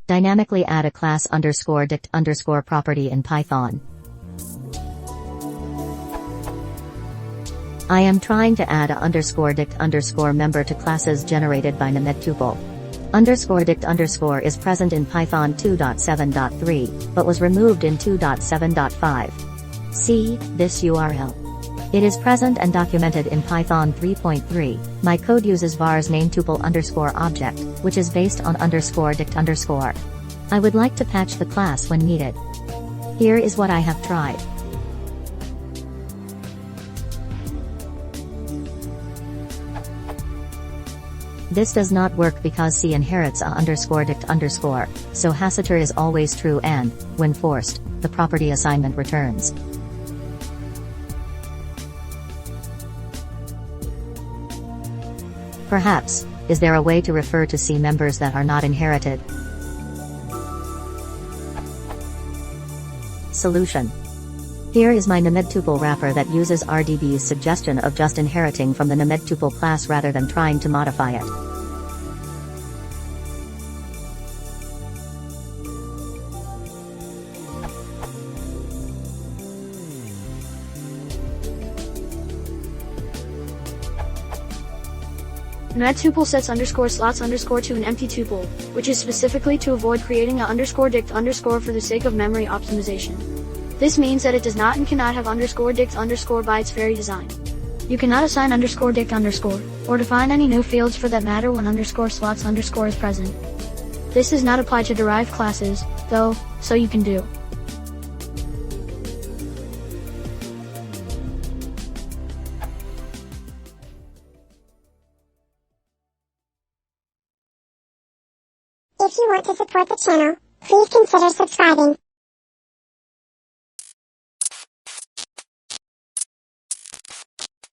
Dynamically add a class _dict_ property in Python. I am trying to add a _dict_ member to classes generated by namedtuple. _dict_ is present in Python 2.7.3, but was removed in 2.7.5. See this URL. It is present and documented in Python 3.3. My code uses var's namedtuple _object, which is based on _dict_. I would like to patch the class when needed. Here is what I have tried. This does not work because C inherits a _dict_, so hasiter is always true and, when forced, the property assignment returns. Perhaps, is there a way to refer to C members that are not inherited? Solution. Here is my namedtuple wrapper that uses RDB's suggestion of just inheriting from the namedtuple class rather than trying to modify it. namedtuple sets _slots to an empty tuple, which is specifically to avoid creating a _dict_ for the sake of memory optimization. This means that it does not and cannot have _dict_ by its very design. You cannot assign _dict_ or define any new fields for that matter when _slots_ is present. This is not applied to derived classes, though, so you can do. If you want to support the channel, please consider subscribing.